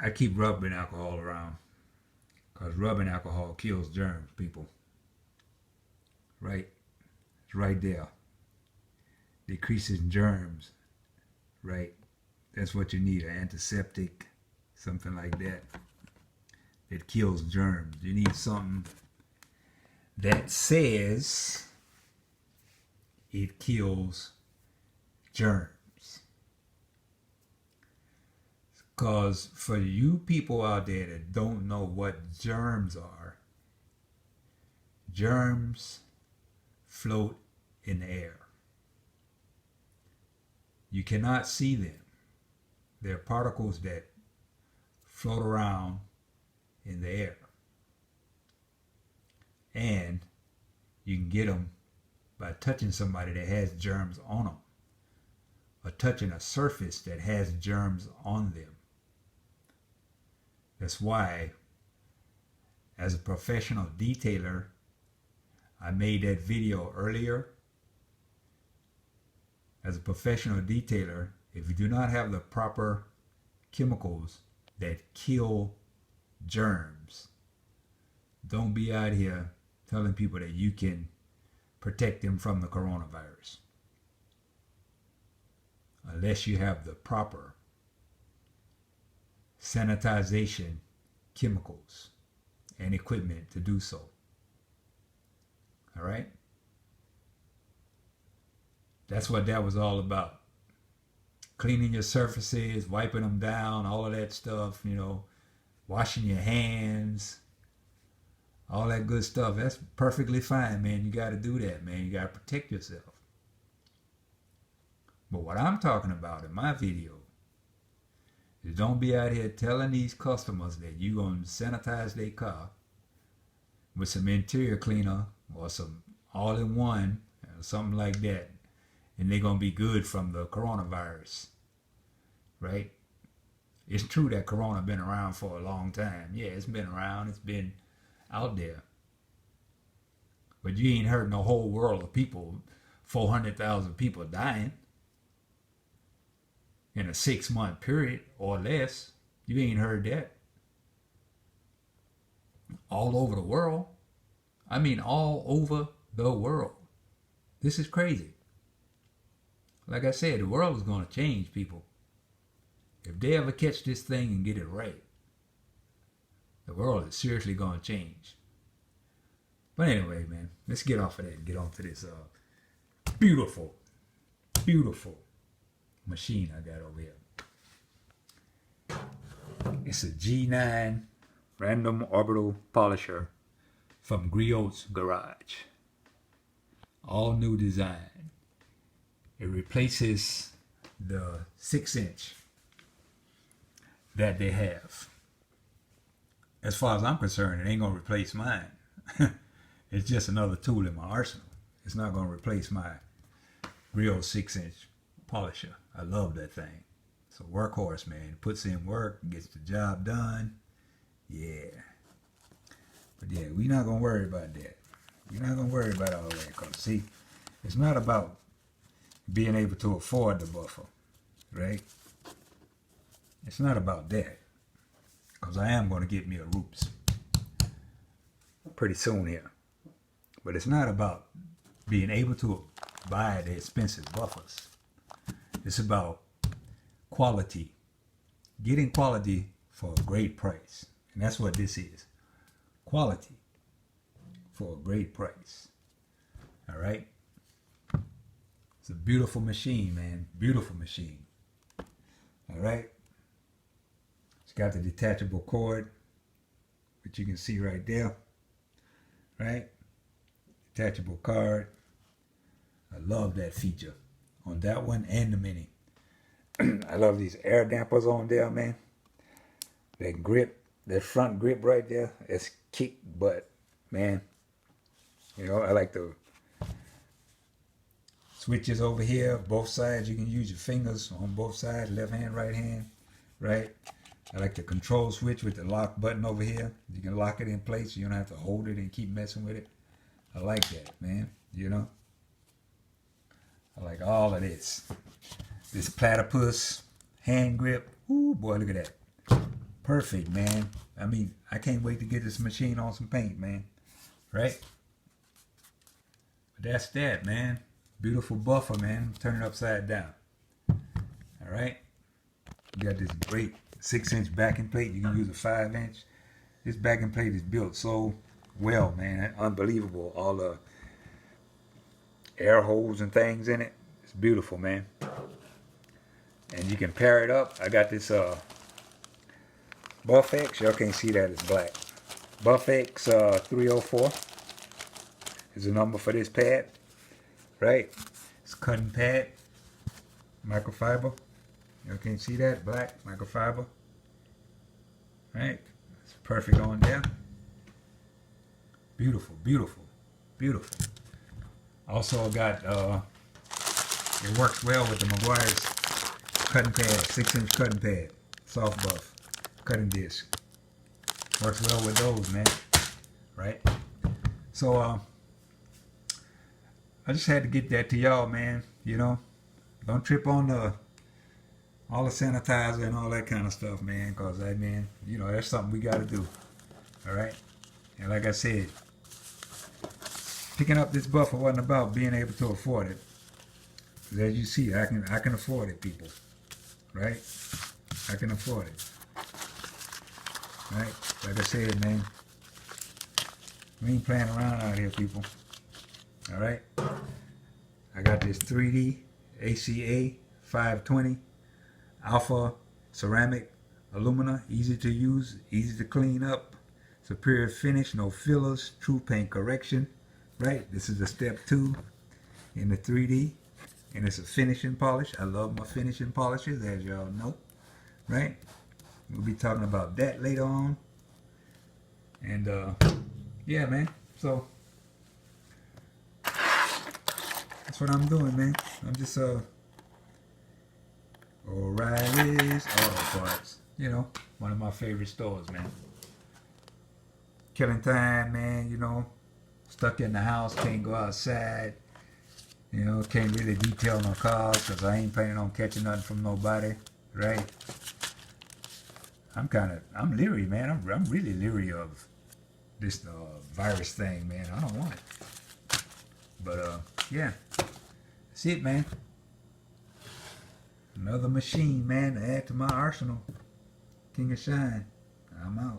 I keep rubbing alcohol around because rubbing alcohol kills germs, people. Right? It's right there. Decreases germs. Right? That's what you need, an antiseptic, something like that. It kills germs. You need something that says it kills germs. Because for you people out there that don't know what germs are, germs float in the air. You cannot see them. They're particles that float around in the air. And you can get them by touching somebody that has germs on them, or touching a surface that has germs on them. That's why, as a professional detailer, I made that video earlier. As a professional detailer, if you do not have the proper chemicals that kill germs, don't be out here telling people that you can protect them from the coronavirus unless you have the proper sanitization chemicals and equipment to do so. All right? That's what that was all about. Cleaning your surfaces, wiping them down, all of that stuff, washing your hands, all that good stuff. That's perfectly fine, man. You got to do that, man. You got to protect yourself. But what I'm talking about in my video is don't be out here telling these customers that you're going to sanitize their car with some interior cleaner or some all-in-one or something like that, and they're going to be good from the coronavirus, right? It's true that corona been around for a long time. Yeah, it's been around. It's been out there. But you ain't heard no whole world of people, 400,000 people dying in a 6-month period or less. You ain't heard that. All over the world. I mean, all over the world. This is crazy. Like I said, the world is going to change, people. If they ever catch this thing and get it right, the world is seriously going to change. But anyway, man, let's get off of that and get on to this beautiful, beautiful machine I got over here. It's a G9 random orbital polisher from Griots Garage. All new design. It replaces the 6-inch that they have. As far as I'm concerned, it ain't going to replace mine. It's just another tool in my arsenal. It's not going to replace my Griots 6-inch polisher. I love that thing. It's a workhorse, man. It puts in work, gets the job done. Yeah. But yeah, we're not going to worry about that. We're not going to worry about all that. Because, see, it's not about being able to afford the buffer, right? It's not about that. Because I am going to get me a Roops pretty soon here. But it's not about being able to buy the expensive buffers. It's about quality. Getting quality for a great price. And that's what this is. Quality for a great price. All right? It's a beautiful machine, man. Beautiful machine. All right? It's got the detachable cord, which you can see right there. Right? Detachable card. I love that feature on that one and the Mini. I love these air dampers on there, man. That grip, that front grip right there, it's kick butt, man. I like the switches over here, both sides. You can use your fingers on both sides, left hand, right hand, right? I like the control switch with the lock button over here. You can lock it in place. You don't have to hold it and keep messing with it. I like that, man. I like all of this. This platypus hand grip. Ooh, boy, look at that. Perfect, man. I mean, I can't wait to get this machine on some paint, man. Right? But that's that, man. Beautiful buffer, man. Turn it upside down. All right? You got this great 6-inch backing plate. You can use a 5-inch. This backing plate is built so well, man. Unbelievable. All the air holes and things in it. It's beautiful, man. And you can pair it up. I got this Buffx. Y'all can't see that, it's black. Buffx 304 is the number for this pad. Right? It's cutting pad. Microfiber. Y'all can't see that, black microfiber. Right? It's perfect on there. Beautiful, beautiful, beautiful. Also got it works well with the Meguiar's cutting pad, 6-inch cutting pad, soft buff, cutting disc. Works well with those, man. Right? So I just had to get that to y'all, man. You know, don't trip on all the sanitizer and all that kind of stuff, man. Cause I mean, you know, that's something we got to do. All right. And like I said, picking up this buffer wasn't about being able to afford it. Cause as you see, I can afford it, people. Right? I can afford it. Right? Like I said, man, we ain't playing around out here, people. All right? I got this 3D ACA 520 Alpha ceramic alumina, easy to use, easy to clean up, superior finish, no fillers, true paint correction. Right? This is a step 2 in the 3D, and it's a finishing polish. I love my finishing polishes, as y'all know. Right? We'll be talking about that later on. And yeah, man. So that's what I'm doing, man. I'm just O'Reilly's Auto Parts. You know, one of my favorite stores, man. Killing time, man. You know, stuck in the house, can't go outside. You know, can't really detail no cars because I ain't planning on catching nothing from nobody. Right? I'm leery, man. I'm really leery of this virus thing, man. I don't want it. But yeah, that's it, man. Another machine, man, to add to my arsenal. King of Shine. I'm out.